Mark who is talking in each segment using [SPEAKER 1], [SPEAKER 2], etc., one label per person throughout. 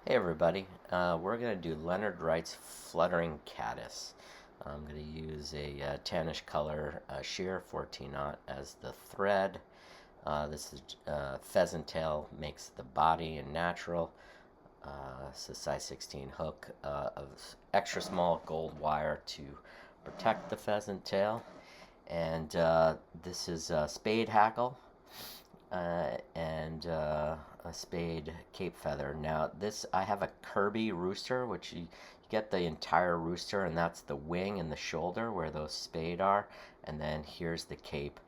[SPEAKER 1] Hey everybody, we're going to do Leonard Wright's Fluttering Caddis. I'm going to use a tannish color sheer 14-aught as the thread. This is pheasant tail, makes the body and natural. It's a size 16 hook of extra small gold wire to protect the pheasant tail. And this is a spade hackle and a spade cape feather. Now, this I have a Kirby rooster, which you get the entire rooster, and that's the wing and the shoulder where those spade are, and then here's the cape,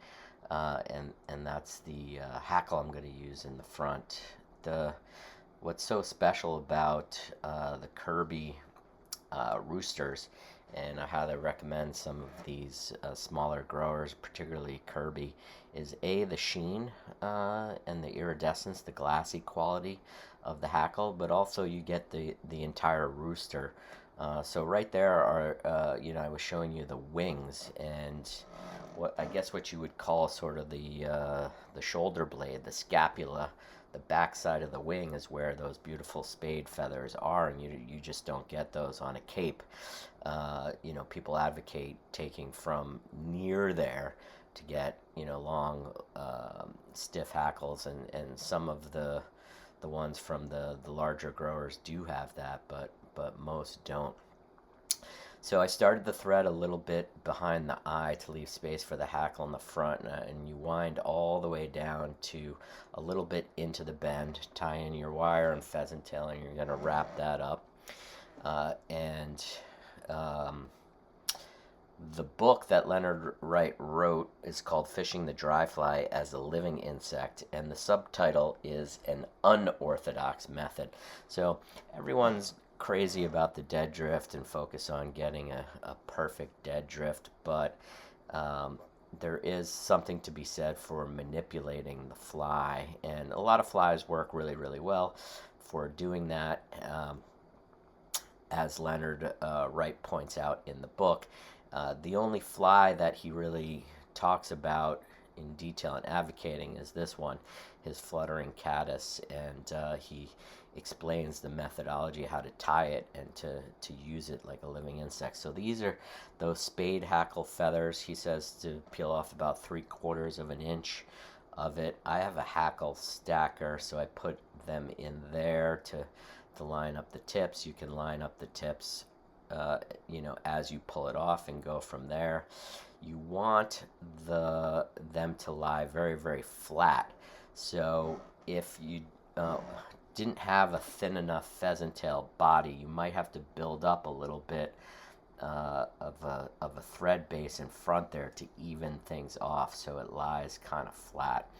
[SPEAKER 1] and that's the hackle I'm going to use in the front. The What's so special about the Kirby roosters, and I highly recommend some of these smaller growers, particularly Kirby, is the sheen and the iridescence, the glassy quality of the hackle, but also you get the entire rooster. So right there are, I was showing you the wings and what you would call sort of the shoulder blade, the scapula, the backside of the wing is where those beautiful spade feathers are, and you just don't get those on a cape. People advocate taking from near there to get long, stiff hackles, and some of the ones from the larger growers do have that, but most don't. So I started the thread a little bit behind the eye to leave space for the hackle in the front, and you wind all the way down to a little bit into the bend, tie in your wire and pheasant tail, and you're going to wrap that up. And The book that Leonard Wright wrote is called Fishing the Dry Fly as a Living Insect, and the subtitle is An Unorthodox Method. So everyone's crazy about the dead drift and focus on getting a perfect dead drift, but there is something to be said for manipulating the fly, and a lot of flies work really, really well for doing that. As Leonard Wright points out in the book, the only fly that he really talks about in detail and advocating is this one, his Fluttering Caddis, and he explains the methodology, how to tie it and to use it like a living insect. So these are those spade hackle feathers. He says to peel off about 3/4 of an inch of it. I have a hackle stacker, so I put them in there to line up the tips. You can line up the tips as you pull it off and go from there. You want them to lie very, very flat. So if you didn't have a thin enough pheasant tail body, you might have to build up a little bit of a thread base in front there to even things off, so it lies kind of flat.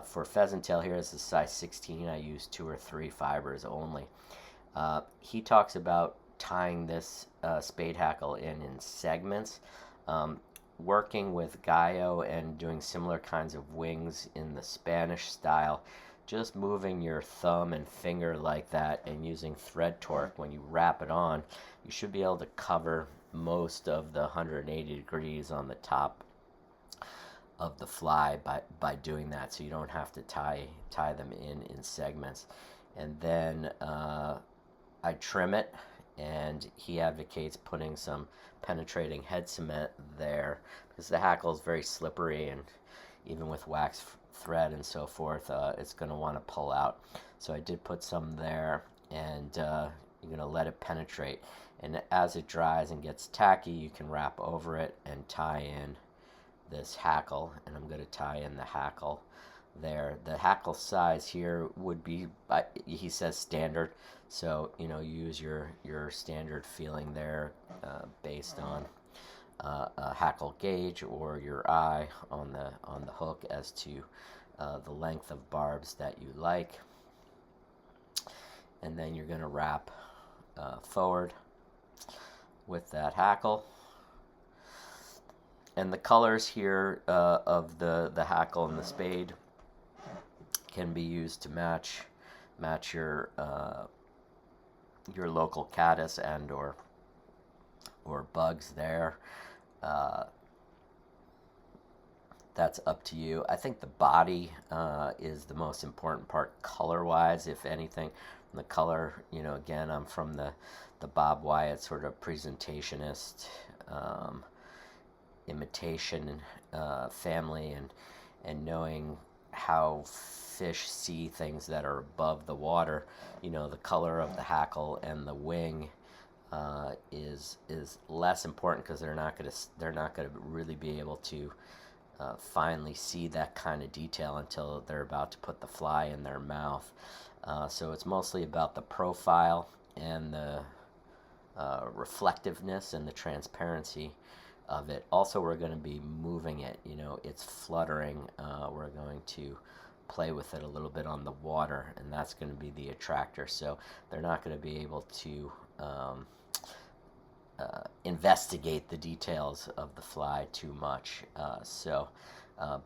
[SPEAKER 1] For pheasant tail, here is a size 16. I use 2 or 3 fibers only. He talks about tying this spade hackle in segments, working with Gallo and doing similar kinds of wings in the Spanish style. Just moving your thumb and finger like that and using thread torque when you wrap it on, you should be able to cover most of the 180 degrees on the top of the fly by doing that, so you don't have to tie them in segments. And then I trim it, and he advocates putting some penetrating head cement there because the hackle is very slippery, and even with wax thread and so forth, it's going to want to pull out. So I did put some there, and you're going to let it penetrate. And as it dries and gets tacky, you can wrap over it and tie in this hackle, and I'm going to tie in the hackle there. The hackle size here would be, he says, standard, so use your standard feeling there, based on a hackle gauge or your eye on the hook as to the length of barbs that you like. And then you're going to wrap forward with that hackle. And the colors here of the hackle and the spade can be used to match your local caddis and or bugs there. that's up to you. I think the body is the most important part color-wise, if anything. The color, again, I'm from the Bob Wyatt sort of presentationist imitation family, and knowing how fish see things that are above the water. The color of the hackle and the wing is less important, because they're not gonna really be able to finally see that kind of detail until they're about to put the fly in their mouth. So it's mostly about the profile and the reflectiveness and the transparency of it. Also, we're going to be moving it. It's fluttering. We're going to play with it a little bit on the water, and that's going to be the attractor. So they're not going to be able to investigate the details of the fly too much.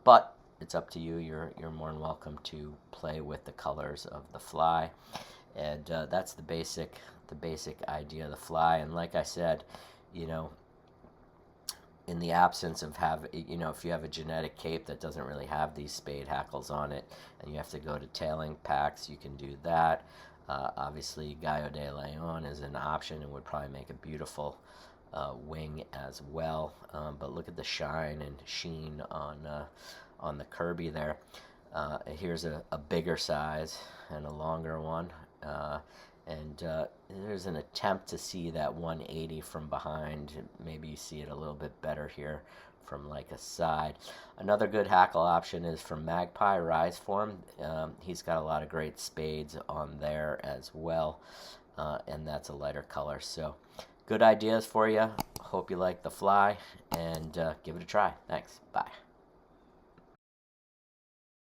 [SPEAKER 1] But it's up to you. You're more than welcome to play with the colors of the fly, and that's the basic idea of the fly. And like I said, in the absence of if you have a genetic cape that doesn't really have these spade hackles on it, and you have to go to tailing packs, you can do that. Obviously, Gallo de Leon is an option and would probably make a beautiful wing as well. But look at the shine and sheen on the Kirby there. Here's a bigger size and a longer one. And there's an attempt to see that 180 from behind. Maybe you see it a little bit better here from like a side. Another good hackle option is from Magpie Rise Form. He's got a lot of great spades on there as well, and that's a lighter color. So good ideas for you. Hope you like the fly, and give it a try. Thanks. Bye.